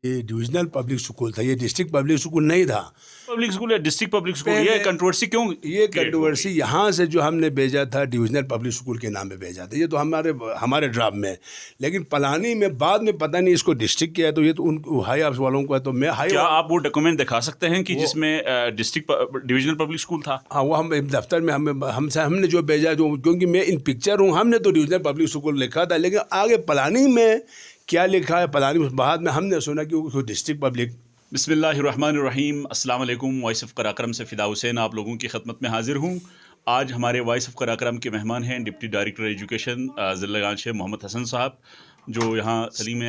یہ divisional public school تھا, یہ ڈسٹرکٹ پبلک اسکول نہیں تھا. پبلک اسکول یا ڈسٹرکٹ پبلک اسکول, یہ کنٹروورسی کیوں؟ یہ کنٹروورسی یہاں سے جو ہم نے بھیجا تھا ڈویژنل پبلک اسکول کے نام پہ بھیجا تھا, یہ تو ہمارے ڈرافٹ میں. لیکن پلانی میں بعد میں پتہ نہیں اس کو ڈسٹرکٹ کیا ہے, تو یہ تو ان ہائی آفس والوں کو ہے. تو میں کیا آپ وہ ڈاکومنٹ دکھا سکتے ہیں کہ جس میں ڈسٹرکٹ ڈویژنل پبلک اسکول تھا؟ ہاں, وہ ہم دفتر میں ہم نے جو بھیجا, جو کیونکہ میں ان پکچر ہوں, ہم نے تو ڈویژنل پبلک اسکول لکھا تھا, لیکن آگے پلانی میں کیا لکھا ہے پلانی بعد میں ہم نے سنا کہ وہ ڈسٹرکٹ پبلک. بسم اللہ الرحمن الرحیم. السلام علیکم. وائس آف قراقرم سے فدا حسین آپ لوگوں کی خدمت میں حاضر ہوں. آج ہمارے وائس آف قراقرم کے مہمان ہیں ڈپٹی ڈائریکٹر ایجوکیشن ضلع گانچھ محمد حسن صاحب, جو یہاں سلیم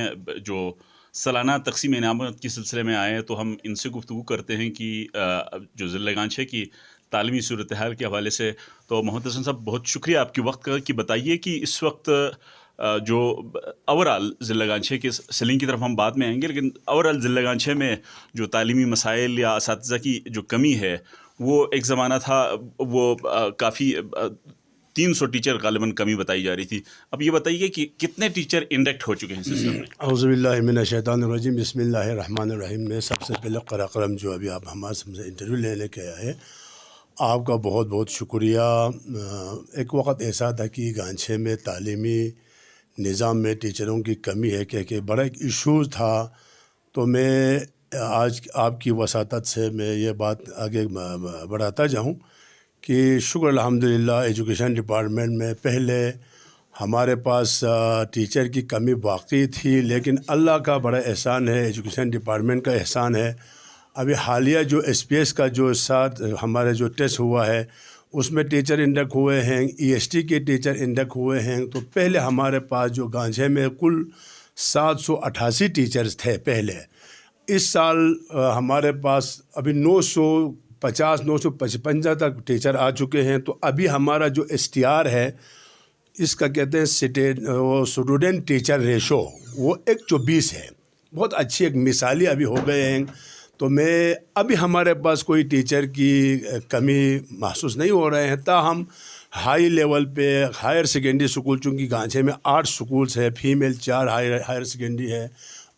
جو سالانہ تقسیم انعامات کے سلسلے میں آئے ہیں. تو ہم ان سے گفتگو کرتے ہیں کہ جو ضلع گانچھ کی تعلیمی صورتحال کے حوالے سے. تو محمد حسن صاحب, بہت شکریہ آپ کے وقت کا, کہ بتائیے کہ اس وقت جو اوور آل ضلع گانچھ کے سیلنگ کی طرف ہم بعد میں آئیں گے, لیکن اوور آل ضلع گانچھ میں جو تعلیمی مسائل یا اساتذہ کی جو کمی ہے, وہ ایک زمانہ تھا وہ کافی 300 ٹیچر غالباً کمی بتائی جا رہی تھی. اب یہ بتائیے کہ کتنے ٹیچر انڈکٹ ہو چکے ہیں سسٹم میں؟ اعوذ باللہ من الشیطان الرجیم. بسم اللہ الرحمن الرحیم. میں سب سے پہلے قراقرم جو ابھی آپ ہمارے سے انٹرویو لینے کے آئے, آپ کا بہت بہت شکریہ. ایک وقت ایسا تھا کہ گانچھ میں تعلیمی نظام میں ٹیچروں کی کمی ہے کہ بڑا ایک ایشوز تھا. تو میں آج آپ کی وساطت سے میں یہ بات آگے بڑھاتا جاؤں کہ شکر الحمدللہ ایجوکیشن ڈپارٹمنٹ میں پہلے ہمارے پاس ٹیچر کی کمی واقعی تھی, لیکن اللہ کا بڑا احسان ہے, ایجوکیشن ڈپارٹمنٹ کا احسان ہے. ابھی حالیہ جو ایس پی ایس کا جو ساتھ ہمارے جو ٹیسٹ ہوا ہے, اس میں ٹیچر انڈک ہوئے ہیں, ای ایس ٹی کے ٹیچر انڈک ہوئے ہیں. تو پہلے ہمارے پاس جو گانچھ میں کل 788 ٹیچرز تھے پہلے. اس سال ہمارے پاس ابھی 950 955 تک ٹیچر آ چکے ہیں. تو ابھی ہمارا جو ایس ٹی آر ہے, اس کا کہتے ہیں اسٹوڈنٹ ٹیچر ریشو, وہ 1:24 ہے. بہت اچھی ایک مثالی ابھی ہو گئے ہیں. تو میں ابھی ہمارے پاس کوئی ٹیچر کی کمی محسوس نہیں ہو رہے ہیں. تاہم ہائی لیول پہ ہائر سیکنڈری اسکول, چونکہ گانچھ میں 8 سکولز ہے, فیمیل 4 ہائر سیکنڈری ہے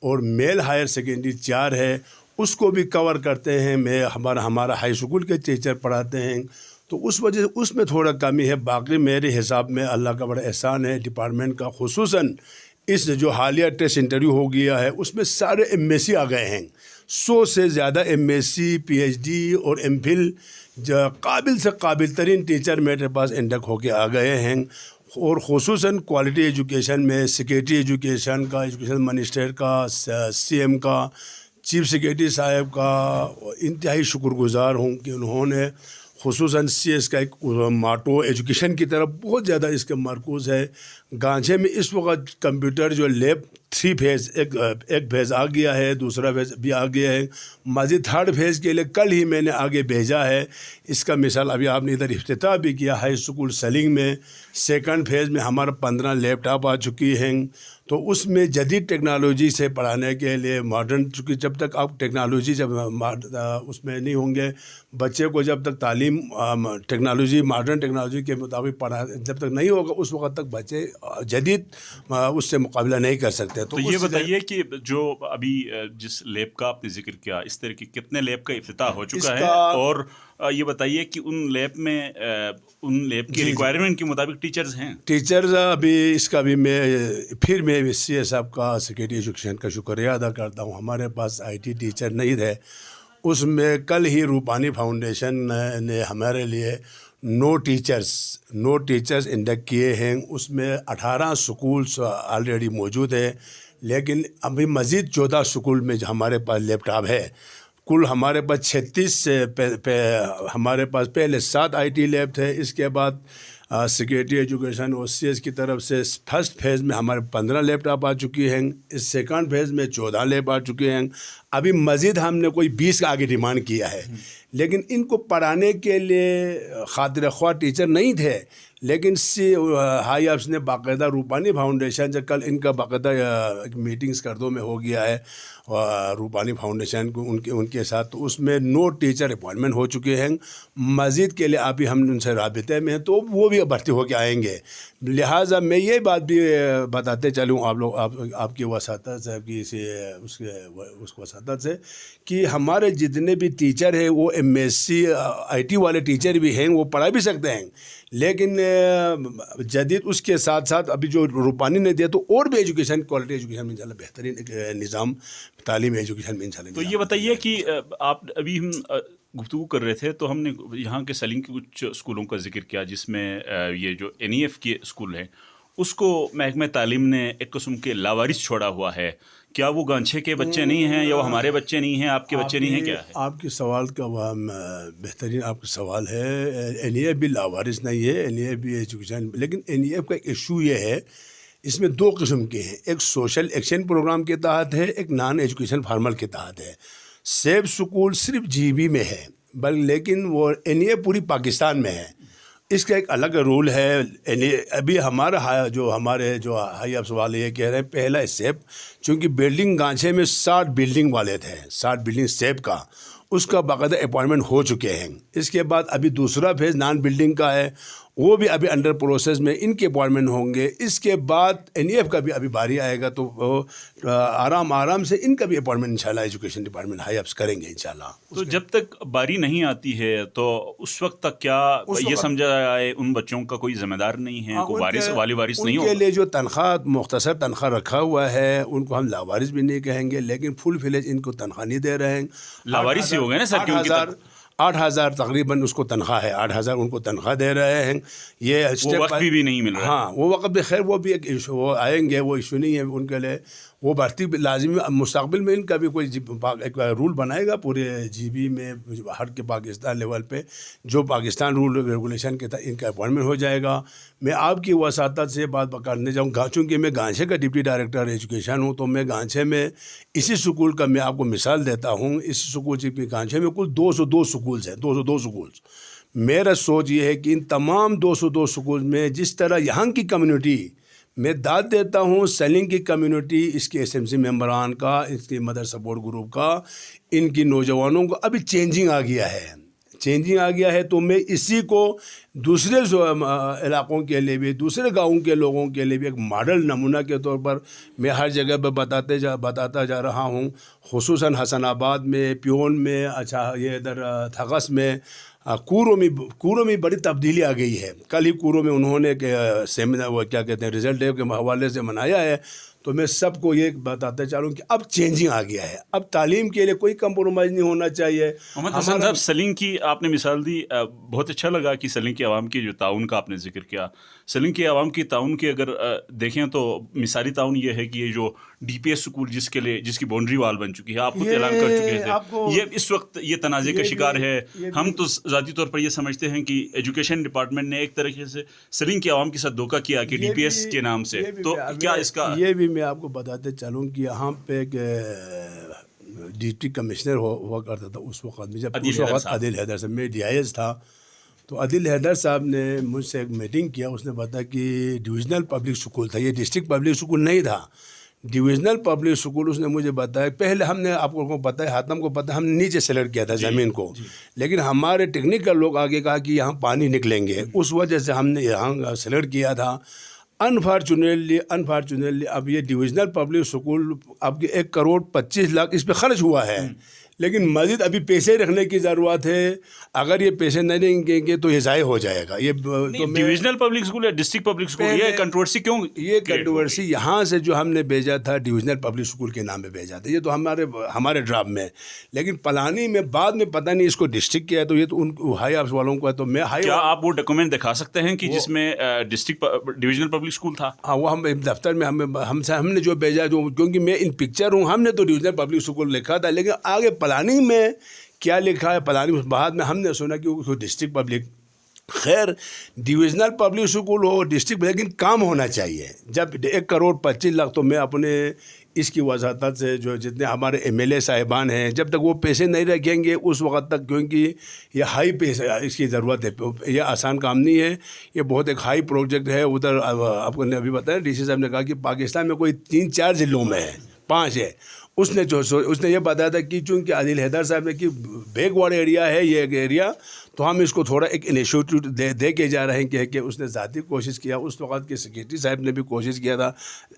اور میل ہائر سیکنڈری 4 ہے, اس کو بھی کور کرتے ہیں. میں ہمارا ہائی اسکول کے ٹیچر پڑھاتے ہیں, تو اس وجہ سے اس میں تھوڑا کمی ہے. باقی میرے حساب میں اللہ کا بڑا احسان ہے ڈپارٹمنٹ کا, خصوصاً اس جو حالیہ ٹیسٹ انٹرویو ہو گیا ہے, اس میں سارے ایم ایس سی آ گئے ہیں. 100 سے زیادہ M S C, P H D اور ایم فل قابل سے قابل ترین ٹیچر میرے پاس انڈک ہو کے آ گئے ہیں. اور خصوصاً کوالٹی ایجوکیشن میں سیکریٹری ایجوکیشن کا, ایجوکیشن منسٹر کا, سی ایم کا, چیف سیکریٹری صاحب کا انتہائی شکر گزار ہوں کہ انہوں نے خصوصاً سی ایس کا ایک ماٹو ایجوکیشن کی طرف بہت زیادہ اس کا مرکوز ہے. گانچھ میں اس وقت کمپیوٹر جو لیب 3 فیز ایک فیز آ گیا ہے, دوسرا فیز بھی آ گیا ہے. مزید 3rd فیز کے لیے کل ہی میں نے آگے بھیجا ہے. اس کا مثال ابھی آپ نے ادھر افتتاح بھی کیا ہائی اسکول سلنگ میں. 2nd فیز میں ہمارا 15 لیپ ٹاپ آ چکی ہیں. تو اس میں جدید ٹیکنالوجی سے پڑھانے کے لیے ماڈرن, چونکہ جب تک آپ ٹیکنالوجی جب اس میں نہیں ہوں گے, بچے کو جب تک تعلیم ٹیکنالوجی ماڈرن ٹیکنالوجی کے مطابق پڑھا جب تک نہیں ہوگا, اس وقت تک بچے جدید اس سے مقابلہ نہیں کر سکتے. تو یہ بتائیے کہ جو ابھی جس لیب کا آپ نے ذکر کیا, اس طرح کے کتنے لیب کا افتتاح ہو چکا ہے, اور یہ بتائیے کہ ان لیب کی ریکوائرمنٹ کے مطابق ٹیچرز ہیں؟ ٹیچرز ابھی اس کا بھی میں سی اے صاحب کا, سیکریٹری ایجوکیشن کا شکریہ ادا کرتا ہوں. ہمارے پاس آئی ٹی ٹیچر نہیں تھے. اس میں کل ہی روپانی فاؤنڈیشن نے ہمارے لیے 9 ٹیچرز انڈکٹ کیے ہیں. اس میں 18 سکولز آلریڈی موجود ہے, لیکن ابھی مزید 14 سکول میں ہمارے پاس لیپ ٹاپ ہے. کل ہمارے پاس 36 سے ہمارے پاس پہلے 7 آئی ٹی لیب تھے. اس کے بعد سیکریٹری ایجوکیشن اور سی ایس کی طرف سے 1st فیز میں ہمارے 15 لیپ ٹاپ آ چکی ہیں. اس 2nd فیز میں 14 لیپ آ چکے ہیں. ابھی مزید ہم نے کوئی 20 کا آگے ڈیمانڈ کیا ہے, لیکن ان کو پڑھانے کے لیے خاطر خواہ ٹیچر نہیں تھے. لیکن ہائی آفس نے باقاعدہ روپانی فاؤنڈیشن سے کل ان کا باقاعدہ میٹنگز کردوں میں ہو گیا ہے روپانی فاؤنڈیشن کو ان کے ساتھ، تو اس میں 9 ٹیچر اپوائنٹمنٹ ہو چکے ہیں. مزید کے لیے ابھی ہم ان سے رابطے میں ہیں، تو وہ بھی بھرتی ہو کے آئیں گے. لہٰذا میں یہ بات بھی بتاتے چلوں آپ کے وساطت سے اس وساطت سے کہ ہمارے جتنے بھی ٹیچر ہیں وہ MSc IT والے ٹیچر بھی ہیں، وہ پڑھا بھی سکتے ہیں، لیکن جدید اس کے ساتھ ساتھ ابھی جو روپانی نے دیا تو اور بھی ایجوکیشن کوالٹی ایجوکیشن میں انشاءاللہ بہترین ایک نظام تعلیم ایجوکیشن میں انشاءاللہ. تو یہ بتائیے کہ آپ ابھی ہم گفتگو کر رہے تھے تو ہم نے یہاں کے سیلنگ کے کچھ اسکولوں کا ذکر کیا جس میں یہ جو NEF کے اسکول ہیں اس کو محکمہ تعلیم نے ایک قسم کے لاوارث چھوڑا ہوا ہے. کیا وہ گانچھے کے بچے نہیں ہیں یا وہ ہمارے بچے نہیں ہیں، آپ کے بچے نہیں ہیں، کیا ہے؟ آپ کے سوال کا بہترین آپ کا سوال ہے. NEF بھی لاوارث نہیں ہے، NEF بھی ایجوکیشن، لیکن NEF کا ایشو یہ ہے اس میں 2 قسم کے ہیں. ایک سوشل ایکشن پروگرام کے تحت ہے، ایک نان ایجوکیشن فارمل کے تحت ہے. سیف اسکول صرف GB میں ہے، لیکن وہ NEF پوری پاکستان میں ہے. اس کا ایک الگ رول ہے. ابھی ہمارے جو ہائی آفس والے یہ کہہ رہے ہیں پہلا اسٹیپ، چونکہ بلڈنگ گانچھے میں 60 بلڈنگ والے تھے، 60 بلڈنگ اسٹیپ کا، اس کا باقاعدہ اپوائنٹمنٹ ہو چکے ہیں. اس کے بعد ابھی دوسرا فیز نان بلڈنگ کا ہے، وہ بھی ابھی انڈر پروسیس میں، ان کے اپوائنٹمنٹ ہوں گے. اس کے بعد NEF کا بھی ابھی باری آئے گا تو وہ آرام سے ان کا بھی اپوائنٹمنٹ انشاءاللہ ایجوکیشن ڈپارٹمنٹ ہائی آفس کریں گے انشاءاللہ. تو جب تک باری نہیں آتی ہے تو اس وقت تک کیا یہ سمجھا جائے ان بچوں کا کوئی ذمہ دار نہیں ہے، کوئی وارث نہیں ہوگا؟ ان کے لیے جو تنخواہ مختصر تنخواہ رکھا ہوا ہے ان کو ہم لاوارث بھی نہیں کہیں گے، لیکن فل فلیج ان کو تنخواہ نہیں دے رہے ہیں. لاوارث ہی ہو گئے نا سر، کیونکہ 8,000 تقریباً اس کو تنخواہ ہے، 8,000 ان کو تنخواہ دے رہے ہیں. یہ وہ وقت بھی نہیں مل رہا. ہاں وہ وقت بھی خیر وہ بھی ایک ایشو، وہ آئیں گے، وہ ایشو نہیں ہے ان کے لیے. وہ بھرتی لازمی مستقبل میں ان کا بھی کوئی ایک رول بنائے گا پورے GB میں ہر کے پاکستان لیول پہ، جو پاکستان رول ریگولیشن کے تحت ان کا اپوائنٹمنٹ ہو جائے گا. میں آپ کی وساطت سے بات کرنے جاؤں گا، چونکہ میں گانچھے کا ڈپٹی ڈائریکٹر ایجوکیشن ہوں، تو میں گانچھے میں اسی سکول کا میں آپ کو مثال دیتا ہوں. اس سکول کی گانچھے میں کل 202 سکولز ہیں، 202 سکولز. میرا سوچ یہ ہے کہ ان تمام 202 سکول میں جس طرح یہاں کی کمیونٹی میں داد دیتا ہوں، سیلنگ کی کمیونٹی، اس کے SMC ممبران کا، اس کے مدر سپورٹ گروپ کا، ان کی نوجوانوں کو ابھی چینجنگ آ گیا ہے. تو میں اسی کو دوسرے علاقوں کے لیے بھی، دوسرے گاؤں کے لوگوں کے لیے بھی ایک ماڈل نمونہ کے طور پر میں ہر جگہ پہ بتاتا جا رہا ہوں. خصوصاً حسن آباد میں، پیون میں، یہ ادھر تھغس میں، کوروں میں بڑی تبدیلی آ گئی ہے. کل ہی کوروں میں انہوں نے سیمینار، وہ کیا کہتے ہیں، رزلٹ ڈے کے حوالے سے منایا ہے. تو میں سب کو یہ بتاتے چلوں کہ اب چینجنگ آ گیا ہے، اب تعلیم کے لیے کوئی کمپرومائز نہیں ہونا چاہیے. محمد حسن صاحب، سیلنگ کی آپ نے مثال دی، بہت اچھا لگا کہ سیلنگ کے عوام کی جو تعاون کا آپ نے ذکر کیا. سیلنگ کے عوام کی تعاون کی اگر دیکھیں تو مثالی تعاون یہ ہے کہ یہ جو DPS سکول جس کی باؤنڈری وال بن چکی ہے، آپ خود اعلان کر چکے تھے، یہ اس وقت یہ تنازع کا شکار ہے. ہم تو ذاتی طور پر یہ سمجھتے ہیں کہ ایجوکیشن ڈپارٹمنٹ نے ایک طریقے سے سیلنگ کے عوام کے ساتھ دھوکہ کیا کہ DPS کے نام سے. تو کیا اس کا یہ بھی میں آپ کو بتاتے چلوں کہ یہاں پہ ایک ڈسٹرکٹ کمشنر ہوا کرتا تھا اس وقت، جب اس وقت عادل حیدر صاحب، میں DIS تھا. تو عادل حیدر صاحب نے مجھ سے ایک میٹنگ کیا. اس نے بتایا کہ ڈویژنل پبلک اسکول تھا، یہ ڈسٹرکٹ پبلک اسکول نہیں تھا، ڈویژنل پبلک اسکول. اس نے مجھے بتایا، پہلے ہم نے آپ کو پتہ ہے، حاتم کو پتہ ہے، ہم نے نیچے سلیکٹ کیا تھا زمین کو، لیکن ہمارے ٹیکنیکل لوگ آگے کہا کہ یہاں پانی نکلیں گے، اس وجہ سے ہم نے یہاں سلیکٹ کیا تھا. انفارچونیٹلی اب یہ ڈویژنل پبلک اسکول اب 1,25,00,000 اس پہ خرچ ہوا ہے، لیکن مزید ابھی پیسے رکھنے کی ضرورت ہے. اگر یہ پیسے نہیں دیں گے تو یہ ضائع ہو جائے گا. یہ ڈویژنل پبلک اسکول یا ڈسٹرکٹ پبلک اسکول، یہ کنٹروورسی کیوں؟ یہ کنٹروورسی یہاں سے جو ہم نے بھیجا تھا ڈویژنل پبلک اسکول کے نام پہ بھیجا تھا، یہ تو ہمارے ڈرافٹ میں، لیکن پلانی میں بعد میں پتہ نہیں اس کو ڈسٹرکٹ کیا ہے. تو یہ تو ان ہائی آفس والوں کو ہے. تو میں کیا آپ وہ ڈاکومنٹ دکھا سکتے ہیں کہ جس میں ڈسٹرکٹ ڈویژنل پبلک اسکول تھا؟ ہاں، وہ ہم دفتر میں ہم نے جو بھیجا، جو کیونکہ میں ان پکچر ہوں، ہم نے تو ڈویژنل پبلک اسکول لکھا تھا، لیکن آگے پلاننگ میں کیا لکھا ہے، پلاننگ بعد میں ہم نے سنا کہ وہ ڈسٹرکٹ پبلک. خیر، ڈویژنل پبلک اسکول ہو ڈسٹرکٹ، لیکن کام ہونا چاہیے. جب 1,25,00,000 تو میں اپنے اس کی وضاحت سے جو جتنے ہمارے MLA صاحبان ہیں جب تک وہ پیسے نہیں رکھیں گے اس وقت تک، کیونکہ یہ ہائی پیسے اس کی ضرورت ہے، یہ آسان کام نہیں ہے، یہ بہت ایک ہائی پروجیکٹ ہے. ادھر آپ کو نے ابھی بتایا DC صاحب نے کہا کہ پاکستان میں کوئی 3-4 ضلعوں میں ہے، 5 ہے. اس نے یہ بتایا تھا کہ چونکہ عادل حیدر صاحب نے کہ بیک ورڈ ایریا ہے یہ ایک ایریا، تو ہم اس کو تھوڑا ایک انیشیٹو دے کے جا رہے ہیں کہ اس نے ذاتی کوشش کیا. اس وقت کے سیکریٹری صاحب نے بھی کوشش کیا تھا.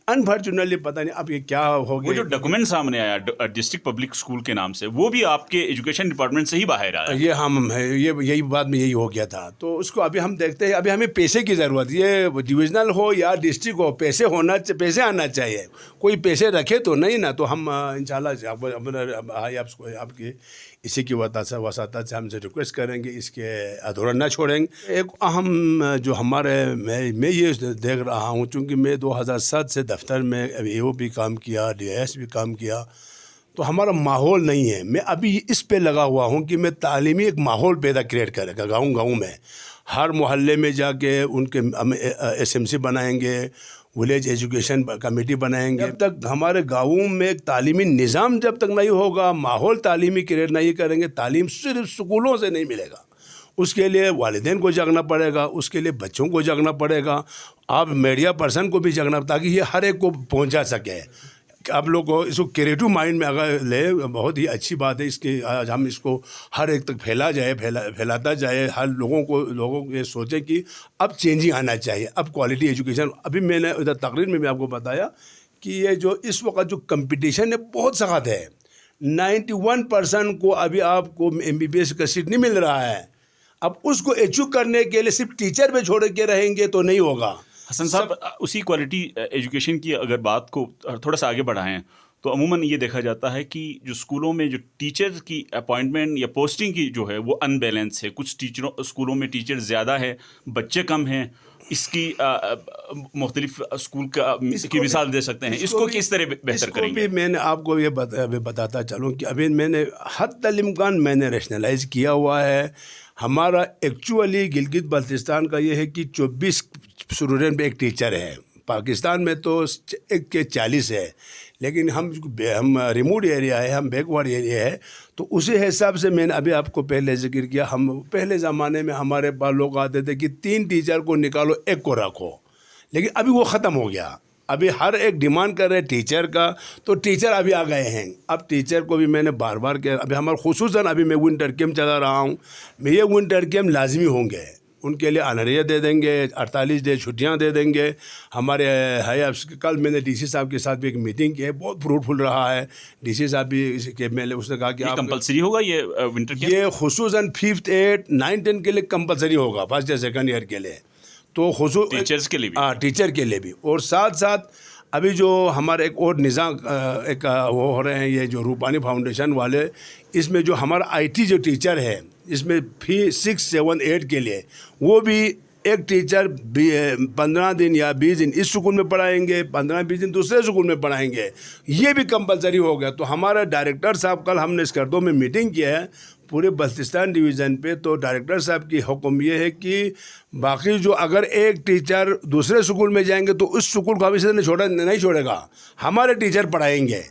انفارچونیٹلی پتہ نہیں اب یہ کیا ہو گیا. وہ جو ڈاکومنٹ سامنے آیا ڈسٹرکٹ پبلک اسکول کے نام سے، وہ بھی آپ کے ایجوکیشن ڈپارٹمنٹ سے ہی باہر آیا. یہ ہم ہے، یہی بات میں یہی ہو گیا تھا. تو اس کو ابھی ہم دیکھتے ہیں، ابھی ہمیں پیسے کی ضرورت، یہ ڈویژنل ہو یا ڈسٹرکٹ ہو، پیسے آنا چاہیے. کوئی پیسے رکھے تو نہیں نا، تو ہم انشاءاللہ آپ کی اسی کی وساطت سے ہم سے ریکویسٹ کریں گے اس کے ادھورا نہ چھوڑیں گے. ایک اہم جو ہمارے میں یہ دیکھ رہا ہوں، چونکہ میں 2007 سے دفتر میں AO بھی کام کیا، DIS بھی کام کیا، تو ہمارا ماحول نہیں ہے. میں ابھی اس پہ لگا ہوا ہوں کہ میں تعلیمی ایک ماحول پیدا کریٹ کرے گا گاؤں میں. ہر محلے میں جا کے ان کے SMC بنائیں گے، ولیج ایجوکیشن کمیٹی بنائیں گے. جب تک ہمارے گاؤں میں ایک تعلیمی نظام جب تک نہیں ہوگا، ماحول تعلیمی کریٹ نہیں کریں گے، تعلیم صرف سکولوں سے نہیں ملے گا. اس کے لیے والدین کو جاگنا پڑے گا، اس کے لیے بچوں کو جاگنا پڑے گا، آپ میڈیا پرسن کو بھی جاگنا، تاکہ یہ ہر ایک کو پہنچا سکے. آپ لوگ کو اس کو کریٹو مائنڈ میں اگر لے، بہت ہی اچھی بات ہے. اس کی آج ہم اس کو ہر ایک تک پھیلاتا جائے. ہر لوگوں کو یہ سوچیں کہ اب چینجنگ آنا چاہیے، اب کوالٹی ایجوکیشن. ابھی میں نے ادھر تقریر میں بھی آپ کو بتایا کہ یہ جو اس وقت جو کمپٹیشن ہے بہت سخت ہے. 91% کو ابھی آپ کو MBBS کا سیٹ نہیں مل رہا ہے. اب اس کو اچیو کرنے کے لیے صرف ٹیچر پہ چھوڑ کے رہیں گے تو نہیں ہوگا. حسن صاحب، اسی کوالٹی ایجوکیشن کی اگر بات کو تھوڑا سا آگے بڑھائیں تو عموماً یہ دیکھا جاتا ہے کہ جو اسکولوں میں جو ٹیچر کی اپوائنٹمنٹ یا پوسٹنگ کی جو ہے وہ ان بیلنس ہے. کچھ اسکولوں میں ٹیچر زیادہ ہے، بچے کم ہیں. اس کی مختلف اسکول کی مثال دے سکتے ہیں. اس کو کس طرح بہتر کریں گے؟ میں نے آپ کو یہ بتاتا چلوں کہ ابھی میں نے حد الامکان میں نے ریشنلائز کیا ہوا ہے. ہمارا ایکچولی گلگت بلتستان کا یہ ہے کہ 24 اسٹوڈنٹ پہ ایک ٹیچر ہے. پاکستان میں تو 1 کے 40 ہے، لیکن ہم ریموٹ ایریا ہے، ہم بیک ورڈ ایریا ہے. تو اسی حساب سے میں نے ابھی آپ کو پہلے ذکر کیا، ہم پہلے زمانے میں ہمارے پاس لوگ آتے تھے کہ 3 ٹیچر کو نکالو 1 کو رکھو، لیکن ابھی وہ ختم ہو گیا. ابھی ہر ایک ڈیمانڈ کر رہے ٹیچر کا، تو ٹیچر ابھی آ گئے ہیں. اب ٹیچر کو بھی میں نے بار کیا. ابھی ہمارا خصوصاً ابھی میں ونٹر کیمپ چلا رہا ہوں. میں یہ ونٹر کیمپ لازمی ہوں گے، ان کے لیے آنریہ دے دیں گے، 48 ڈے چھٹیاں دے دیں گے. ہمارے کل میں نے DC صاحب کے ساتھ بھی ایک میٹنگ کی ہے، بہت فروٹفل رہا ہے. DC صاحب بھی اس نے کہا کہ کمپلسری ہوگا یہ ونٹر کیمپ؟ یہ خصوصاً 5th 8th 9th 10 کے لیے کمپلسری ہوگا، 1st یا 2nd ایئر کے لیے. تو ٹیچرز کے لیے بھی، ٹیچر کے لیے بھی. اور ساتھ ابھی جو ہمارا ایک اور نظام ایک وہ ہو رہے ہیں، یہ جو روپانی فاؤنڈیشن والے، اس میں جو ہمارا IT جو ٹیچر ہے، اس میں 6 7 8 کے لیے وہ بھی ایک ٹیچر 15 دن یا 20 دن اس اسکول میں پڑھائیں گے، 15-20 دن دوسرے اسکول میں پڑھائیں گے. یہ بھی کمپلسری ہو گیا. تو ہمارا ڈائریکٹر صاحب، کل ہم نے اسکردو میں میٹنگ کیا ہے پورے بلتستان ڈویژن پہ، تو ڈائریکٹر صاحب کی حکم یہ ہے کہ باقی جو اگر ایک ٹیچر دوسرے اسکول میں جائیں گے تو اس اسکول کو ہمیشہ نہیں چھوڑے گا، ہمارے ٹیچر پڑھائیں گے.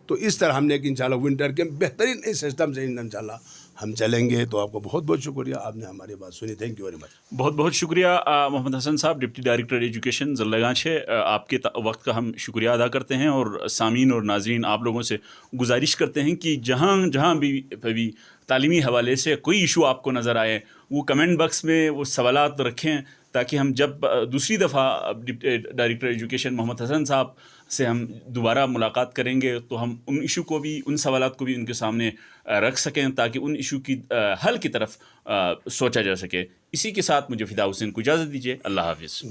تو اس طرح ہم نے کہ انشاءاللہ ونٹر کے بہترین اس سسٹم سے انشاءاللہ ہم چلیں گے. تو آپ کو بہت بہت شکریہ، آپ نے ہماری بات سنی. Thank you very much. بہت بہت شکریہ محمد حسن صاحب، ڈپٹی ڈائریکٹر ایجوکیشن ضلع گانچ ہے. آپ کے وقت کا ہم شکریہ ادا کرتے ہیں، اور سامعین اور ناظرین آپ لوگوں سے گزارش کرتے ہیں کہ جہاں بھی تعلیمی حوالے سے کوئی ایشو آپ کو نظر آئے، وہ کمنٹ باکس میں وہ سوالات رکھیں، تاکہ ہم جب دوسری دفعہ ڈائریکٹر ایجوکیشن محمد حسن صاحب سے ہم دوبارہ ملاقات کریں گے تو ہم ان ایشو کو بھی، ان سوالات کو بھی ان کے سامنے رکھ سکیں، تاکہ ان ایشو کی حل کی طرف سوچا جا سکے. اسی کے ساتھ مجھے فدا حسین کو اجازت دیجیے. اللہ حافظ.